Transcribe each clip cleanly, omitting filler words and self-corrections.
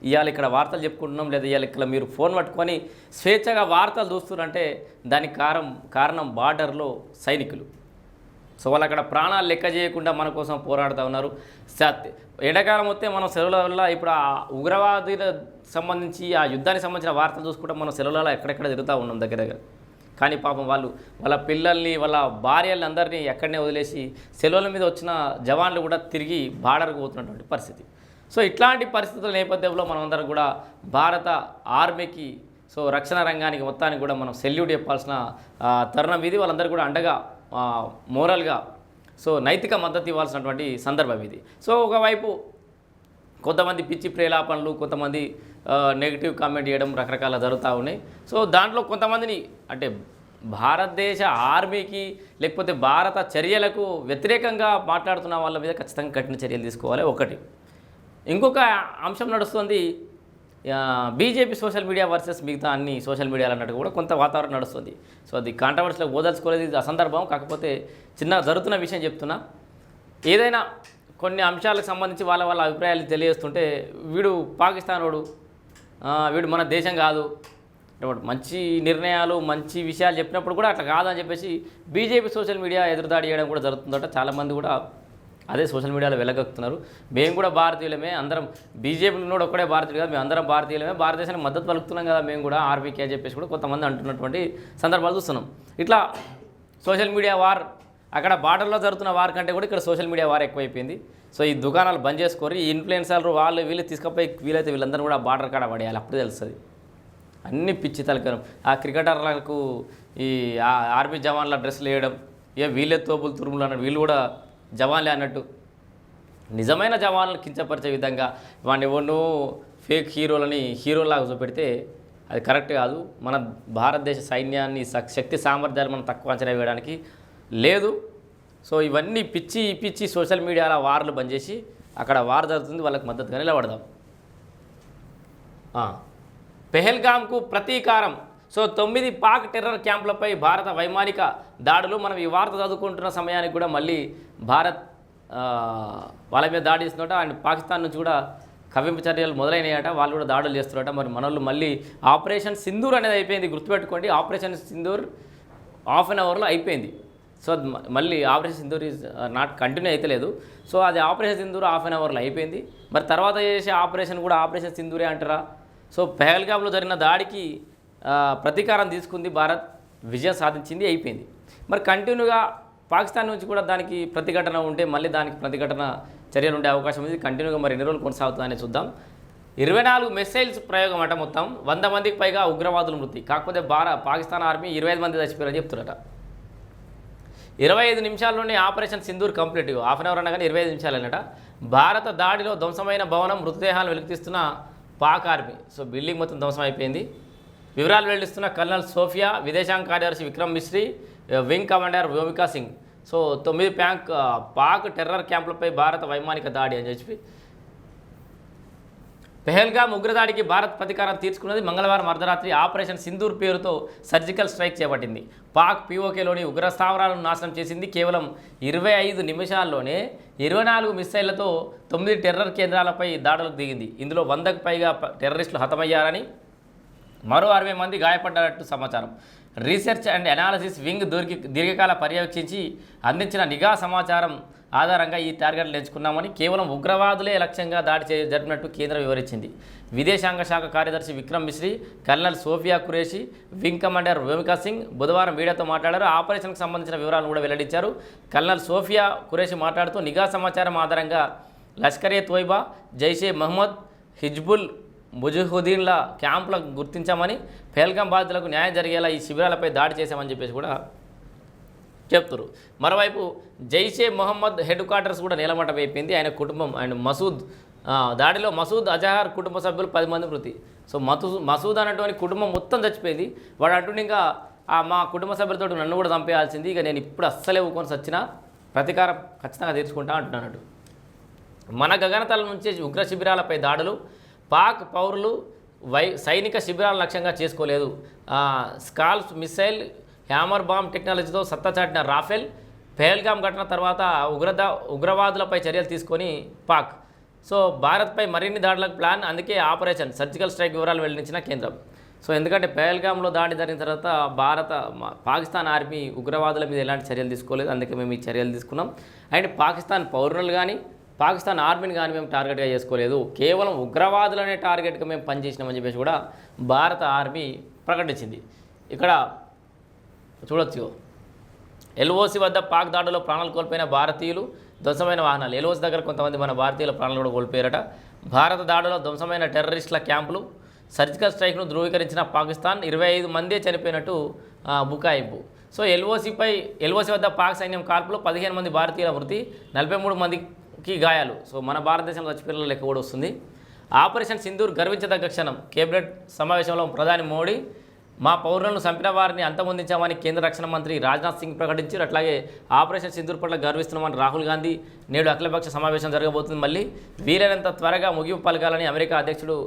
ఇవాళ ఇక్కడ వార్తలు చెప్పుకుంటున్నాం, లేదా ఇవాళ ఇక్కడ మీరు ఫోన్ పట్టుకొని స్వేచ్ఛగా వార్తలు చూస్తున్నారంటే దానికి కారణం బార్డర్లో సైనికులు. సో వాళ్ళు అక్కడ ప్రాణాలు లెక్క చేయకుండా మన కోసం పోరాడుతూ ఉన్నారు. ఎండాకాలం వస్తే మనం సెలవుల వల్ల ఇప్పుడు ఆ ఉగ్రవాదులకు సంబంధించి ఆ యుద్ధానికి సంబంధించిన వార్తలు చూసుకుంటే మనం సెలవులలో ఎక్కడెక్కడ తిరుగుతూ ఉన్నాం దగ్గర. కానీ పాపం వాళ్ళ పిల్లల్ని వాళ్ళ భార్యల్ని అందరినీ ఎక్కడనే వదిలేసి సెలవుల మీద వచ్చిన జవాన్లు కూడా తిరిగి బార్డర్కు పోతున్నటువంటి పరిస్థితి. సో ఇట్లాంటి పరిస్థితుల నేపథ్యంలో మనం అందరం కూడా భారత ఆర్మీకి సో రక్షణ రంగానికి మొత్తానికి కూడా మనం సెల్యూట్ చెప్పాల్సిన తరుణం ఇది. వాళ్ళందరూ కూడా అండగా మోరల్గా సో నైతిక మద్దతు ఇవ్వాల్సినటువంటి సందర్భం ఇది. సో ఒకవైపు కొంతమంది పిచ్చి ప్రేలాపనలు, కొంతమంది నెగిటివ్ కామెంట్ చేయడం రకరకాల జరుగుతూ ఉన్నాయి. సో దాంట్లో కొంతమందిని అంటే భారతదేశ ఆర్మీకి లేకపోతే భారత చర్యలకు వ్యతిరేకంగా మాట్లాడుతున్న వాళ్ళ మీద ఖచ్చితంగా కఠిన చర్యలు తీసుకోవాలి ఒకటి. ఇంకొక అంశం నడుస్తుంది, బీజేపీ సోషల్ మీడియా వర్సెస్ మిగతా అన్ని సోషల్ మీడియాలు అన్నట్టు కూడా కొంత వాతావరణం నడుస్తుంది. సో అది కాంట్రవర్సీలో ఓదలుచుకోలేదు, ఇది అసందర్భం. కాకపోతే చిన్న జరుగుతున్న విషయం చెప్తున్నా. ఏదైనా కొన్ని అంశాలకు సంబంధించి వాళ్ళ అభిప్రాయాలు తెలియజేస్తుంటే వీడు పాకిస్తానోడు, వీడు మన దేశం కాదు, మంచి నిర్ణయాలు మంచి విషయాలు చెప్పినప్పుడు కూడా అట్లా కాదని చెప్పేసి బీజేపీ సోషల్ మీడియా ఎదురుదాడి చేయడం కూడా జరుగుతుందట. చాలామంది కూడా అదే సోషల్ మీడియాలో వెళ్ళగక్కుతున్నారు. మేము కూడా భారతీయులమే, అందరం బీజేపీలో కూడా ఒక్కడే భారతీయులు కాదు, మేము అందరం భారతీయులమే, భారతదేశానికి మద్దతు పలుకుతున్నాం కదా మేము కూడా ఆర్మీకి అని చెప్పేసి కూడా కొంతమంది అంటున్నటువంటి సందర్భాలు చూస్తున్నాం. ఇట్లా సోషల్ మీడియా వార్ అక్కడ బార్డర్లో జరుగుతున్న వార్ కంటే కూడా ఇక్కడ సోషల్ మీడియా వార్ ఎక్కువైపోయింది. సో ఈ దుకాణాలు బంద్ చేసుకొని ఈ ఇన్ఫ్లుయెన్సర్లు వాళ్ళు వీళ్ళు తీసుకుపోయి వీలైతే వీళ్ళందరూ కూడా బార్డర్ కాడ పడేయాలి, అప్పుడు తెలుస్తుంది. అన్ని పిచ్చి తలకరం. ఆ క్రికెటర్లకు ఈ ఆర్మీ జవాన్ల డ్రెస్సులు వేయడం, వీళ్ళే తోపులు తురుములు అన్నట్టు, వీళ్ళు కూడా జవాన్లే అన్నట్టు నిజమైన జవాన్లను కించపరిచే విధంగా వాడిని ఎవరినో ఫేక్ హీరోలాగా చూపెడితే అది కరెక్ట్ కాదు. మన భారతదేశ సైన్యాన్ని శక్తి సామర్థ్యాలు మనం తక్కువ అంచనా వేయడానికి లేదు. సో ఇవన్నీ పిచ్చి సోషల్ మీడియాలో వార్లు బంద్ చేసి అక్కడ వార్ జరుగుతుంది, వాళ్ళకి మద్దతుగా నిలబడదాం. పెహల్గామ్కు ప్రతీకారం. సో 9 పాక్ టెర్రర్ క్యాంపులపై భారత వైమానిక దాడులు. మనం ఈ వార్త చదువుకుంటున్న సమయానికి కూడా మళ్ళీ భారత్ వాళ్ళ మీద దాడి చేస్తున్నట. అండ్ పాకిస్తాన్ నుంచి కూడా కవ్వింపు చర్యలు మొదలైనాయట, వాళ్ళు కూడా దాడులు చేస్తున్నారట. మరి మనోళ్ళు మళ్ళీ ఆపరేషన్ సింధూర్ అనేది అయిపోయింది, గుర్తుపెట్టుకోండి. ఆపరేషన్ సింధూర్ హాఫ్ అన్ అవర్లో అయిపోయింది. సో మళ్ళీ operation Sindoor is not continue అయితే లేదు. సో అది ఆపరేషన్ సింధూర్ హాఫ్ అన్ అవర్లో అయిపోయింది. మరి తర్వాత చేసే ఆపరేషన్ కూడా ఆపరేషన్ సింధూరే అంటారా? సో పెహల్గామ్లో జరిగిన దాడికి ప్రతీకారం తీసుకుంది భారత్, విజయం సాధించింది, అయిపోయింది. మరి కంటిన్యూగా పాకిస్తాన్ నుంచి కూడా దానికి ప్రతిఘటన ఉంటే మళ్ళీ దానికి ప్రతిఘటన చర్యలు ఉండే అవకాశం ఉంది. కంటిన్యూగా మరి ఎన్ని రోజులు కొనసాగుతుందని చూద్దాం. 24 మిసైల్స్ ప్రయోగం అట, మొత్తం 100 మందికి పైగా ఉగ్రవాదులు మృతి. కాకపోతే పాకిస్తాన్ ఆర్మీ 25 మంది చచ్చిపోయారని చెప్తున్నారట. 25 నిమిషాల్లోనే operation Sindoor complete. Half an hour అన్నా కానీ 25 నిమిషాలన్నట. భారత దాడిలో ధ్వంసమైన భవనం, మృతదేహాలను వెలికితీస్తున్న పాక్ ఆర్మీ. సో బిల్డింగ్ మొత్తం ధ్వంసం అయిపోయింది. వివరాలు వెల్లడిస్తున్న కల్నల్ సోఫియా, విదేశాంగ కార్యదర్శి Vikram Misri, wing commander Vyomika Singh. So 9 Pak terror క్యాంపులపై భారత వైమానిక దాడి అని చెప్పి పెహల్గామ్ ఉగ్రదాడికి భారత్ ప్రతీకారం తీర్చుకున్నది. మంగళవారం అర్ధరాత్రి ఆపరేషన్ సింధూర్ పేరుతో సర్జికల్ స్ట్రైక్ చేపట్టింది. పాక్ పీఓకేలోని ఉగ్ర స్థావరాలను నాశనం చేసింది. కేవలం 25 నిమిషాల్లోనే 24 మిసైళ్లతో 9 టెర్రర్ కేంద్రాలపై దాడులకు దిగింది. ఇందులో 100కు పైగా టెర్రరిస్టులు హతమయ్యారని, మరో 60 మంది గాయపడ్డట్టు సమాచారం. రీసెర్చ్ అండ్ అనాలిసిస్ వింగ్ దీర్ఘకాల పర్యవేక్షించి అందించిన నిఘా సమాచారం ఆధారంగా ఈ టార్గెట్లు ఎంచుకున్నామని, కేవలం ఉగ్రవాదులే లక్ష్యంగా దాడి జరిపినట్టు కేంద్రం వివరించింది. విదేశాంగ శాఖ కార్యదర్శి Vikram Misri, colonel Sofiya Qureshi, wing commander Vyomika Singh బుధవారం మీడియాతో మాట్లాడారు. ఆపరేషన్కు సంబంధించిన వివరాలను కూడా వెల్లడించారు. కల్నల్ సోఫియా ఖురేషి మాట్లాడుతూ నిఘా సమాచారం ఆధారంగా లష్కరే తోయిబా, జైషే మహమ్మద్, హిజ్బుల్ ముజాహిదీన్ల క్యాంపులకు గుర్తించామని, పెహల్గాం బాధితులకు న్యాయం జరిగేలా ఈ శిబిరాలపై దాడి చేశామని చెప్పేసి కూడా చెప్తారు. మరోవైపు జైషే మొహమ్మద్ హెడ్ క్వార్టర్స్ కూడా నేలమట్టం అయిపోయింది. ఆయన కుటుంబం అండ్ దాడిలో మసూద్ అజహర్ కుటుంబ సభ్యులు 10 మంది మృతి. సో మసూద్ అన్నటువంటి కుటుంబం మొత్తం చచ్చిపోయింది. వాడు అంటుండే ఇంకా మా కుటుంబ సభ్యులతో నన్ను కూడా చంపేయాల్సింది, ఇక నేను ఇప్పుడు అస్సలే ఊకొని సచ్చినా ప్రతీకారం ఖచ్చితంగా తీర్చుకుంటా అంటున్నాడు. మన గగనతలం నుంచి ఉగ్ర శిబిరాలపై దాడులు. పాక్ పౌరులు సైనిక శిబిరాలను లక్ష్యంగా చేసుకోలేదు. స్కాల్ప్ మిసైల్, హ్యామర్ బాంబ్ టెక్నాలజీతో సత్తా చాటిన రాఫెల్. పెహల్గాం ఘటన తర్వాత ఉగ్రవాదులపై చర్యలు తీసుకొని పాక్. సో భారత్పై మరిన్ని దాడులకు ప్లాన్, అందుకే ఆపరేషన్ సర్జికల్ స్ట్రైక్ వివరాలు వెల్లడించిన కేంద్రం. సో ఎందుకంటే పహల్గామ్లో దాడి జరిగిన తర్వాత పాకిస్తాన్ ఆర్మీ ఉగ్రవాదుల మీద ఎలాంటి చర్యలు తీసుకోలేదు, అందుకే మేము ఈ చర్యలు తీసుకున్నాం. అండ్ పాకిస్తాన్ పౌరులు కానీ పాకిస్తాన్ ఆర్మీని కానీ మేము టార్గెట్గా చేసుకోలేదు, కేవలం ఉగ్రవాదులనే టార్గెట్గా మేము పనిచేసినామని చెప్పేసి కూడా భారత ఆర్మీ ప్రకటించింది. ఇక్కడ చూడొచ్చు, ఎల్ఓసి వద్ద పాక్ దాడులో ప్రాణాలు కోల్పోయిన భారతీయులు, ధ్వంసమైన వాహనాలు. ఎల్ఓసి దగ్గర కొంతమంది మన భారతీయుల ప్రాణాలు కూడా కోల్పోయారట. భారత దాడులో ధ్వంసమైన టెర్రరిస్టుల క్యాంపులు, సర్జికల్ స్ట్రైక్ను ధృవీకరించిన పాకిస్తాన్, 25 మందే చనిపోయినట్టు బుకాయింపు. సో ఎల్ఓసి వద్ద పాక్ సైన్యం కాల్పులో 15 మంది భారతీయుల మృతి, 43 మందికి గాయాలు. సో మన భారతదేశంలో చచ్చిపోయిన లెక్క కూడా వస్తుంది. ఆపరేషన్ సింధూర్ గర్వించదగ్గ క్షణం. కేబినెట్ సమావేశంలో ప్రధాని మోడీ, మా పౌరులను చంపిన వారిని అంతమొందించామని కేంద్ర రక్షణ మంత్రి రాజ్నాథ్ సింగ్ ప్రకటించారు. అట్లాగే ఆపరేషన్ సింధూర్ పట్ల గర్విస్తున్నామని రాహుల్ గాంధీ. నేడు అఖిలపక్ష సమావేశం జరగబోతుంది. మళ్ళీ వీలైనంత త్వరగా ముగింపు పలకాలని అమెరికా అధ్యక్షుడు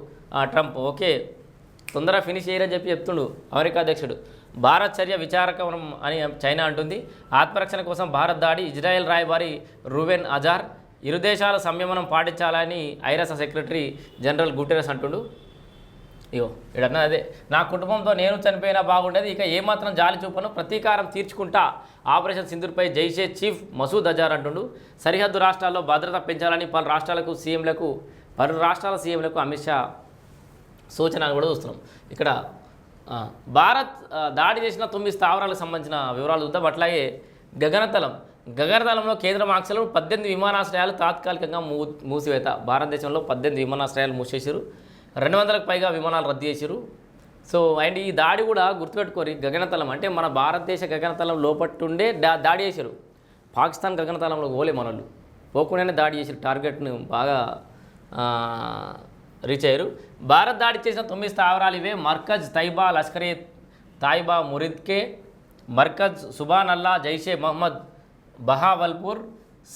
ట్రంప్. ఓకే, తొందరగా ఫినిష్ చేయరని చెప్తుండు అమెరికా అధ్యక్షుడు. భారత్ చర్య విచారకరం అని చైనా అంటుంది. ఆత్మరక్షణ కోసం భారత్ దాడి. ఇజ్రాయెల్ రాయబారి రూవెన్ అజార్, ఇరు దేశాల సంయమనం పాటించాలని ఐరాస సెక్రటరీ జనరల్ గుటెరస్ అంటుండు. ఇగో ఇడన్నా అదే, నా కుటుంబంతో నేను చనిపోయినా బాగుండేది, ఇక ఏమాత్రం జాలి చూపను, ప్రతీకారం తీర్చుకుంటా. ఆపరేషన్ సింధూర్పై జైషే చీఫ్ మసూద్ అజార్ అంటుండు. సరిహద్దు రాష్ట్రాల్లో భద్రత పెంచాలని పలు రాష్ట్రాల సీఎంలకు అమిత్ షా సూచన కూడా చూస్తున్నాం. ఇక్కడ భారత్ దాడి చేసిన 9 స్థావరాలకు సంబంధించిన వివరాలు చూద్దాం. అట్లాగే గగనతలంలో కేంద్రం ఆంక్షలు, 18 విమానాశ్రయాలు తాత్కాలికంగా మూసివేత. భారతదేశంలో 18 విమానాశ్రయాలు మూసేసారు, 200కు పైగా విమానాలు రద్దు చేశారు. సో అండ్ ఈ దాడి కూడా గుర్తుపెట్టుకోరు, గగనతలం అంటే మన భారతదేశ గగనతలం లోపట్టుండే దాడి చేశారు. పాకిస్తాన్ గగనతలంలో పోలే మనోళ్ళు, పోకుండానే దాడి చేశారు, టార్గెట్ను బాగా రీచ్ అయ్యారు. భారత్ దాడి చేసిన 9 స్థావరాలు ఇవే: మర్కజ్ తైబా, లష్కరే తాయిబా మురిద్కే, మర్కజ్ సుబానల్లా, జైషే మహమ్మద్ బహావల్పూర్,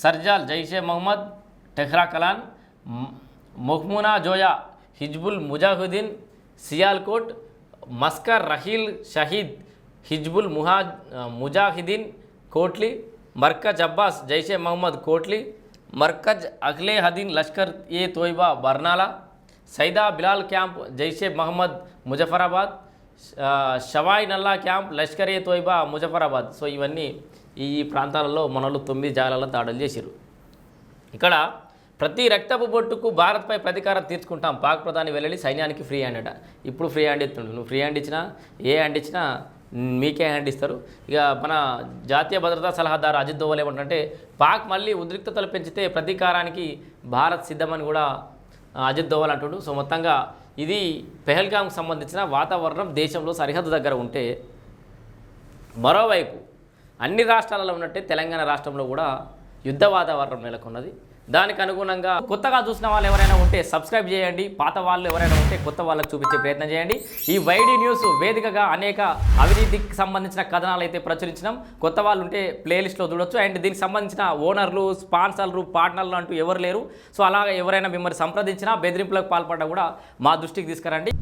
సర్జాల్ జైషే మహమ్మద్ టెహ్రా కలాన్, మొహ్మునా జోయా హిజ్బుల్ ముజాహిదీన్, సియాల్కోట్, మస్కర్ రహీల్ షహీద్ హిజ్బుల్ ముజాహిదీన్ కోట్లీ, మర్కజ్ అబ్బాస్ జైషే మహమ్మద్ కోట్లీ, మర్కజ్ అఖ్లే హదీన్ లష్కర్ ఏ తోయిబా బర్నాలా, సైదా బిలాల్ క్యాంప్ జైషే మహమ్మద్ ముజఫరాబాద్, షవాయ్ నల్లా క్యాంప్ లష్కర్ ఏ తోయిబా ముజఫరాబాద్. సో ఇవన్నీ ఈ ప్రాంతాలలో మనలు 9 జాగాలలో దాడులు చేశారు. ఇక్కడ ప్రతి రక్తపు బొట్టుకు భారత్పై ప్రతీకారం తీర్చుకుంటాం. పాక్ ప్రధాని వెల్లడి, సైన్యానికి ఫ్రీ హ్యాండ్ అట. ఇప్పుడు ఫ్రీ హ్యాండ్ ఇస్తుండు, నువ్వు ఫ్రీ హ్యాండ్ ఇచ్చినా ఏ హ్యాండ్ ఇచ్చినా మీకే హ్యాండ్ ఇస్తారు. ఇక మన జాతీయ భద్రతా సలహాదారు అజిత్ దోవల్ ఏమంటే, పాక్ మళ్ళీ ఉద్రిక్తతలు పెంచితే ప్రతీకారానికి భారత్ సిద్ధమని కూడా అజిత్ దోవల్ అంటుడు. సో మొత్తంగా ఇది పెహల్గామ్కి సంబంధించిన వాతావరణం దేశంలో సరిహద్దు దగ్గర ఉంటే, మరోవైపు అన్ని రాష్ట్రాలలో ఉన్నట్టే తెలంగాణ రాష్ట్రంలో కూడా యుద్ధ వాతావరణం నెలకొన్నది. దానికి అనుగుణంగా కొత్తగా చూసిన వాళ్ళు ఎవరైనా ఉంటే సబ్స్క్రైబ్ చేయండి, పాత వాళ్ళు ఎవరైనా ఉంటే కొత్త వాళ్ళకు చూపించే ప్రయత్నం చేయండి. ఈ వైడి న్యూస్ వేదికగా అనేక అవినీతికి సంబంధించిన కథనాలు అయితే ప్రచురించినాం. కొత్త వాళ్ళు ఉంటే ప్లేలిస్ట్లో చూడొచ్చు. అండ్ దీనికి సంబంధించిన ఓనర్లు, స్పాన్సర్లు, పార్ట్నర్లు అంటూ ఎవరు లేరు. సో అలాగే ఎవరైనా మిమ్మల్ని సంప్రదించినా, బెదిరింపులకు పాల్పడ్డా కూడా మా దృష్టికి తీసుకురండి.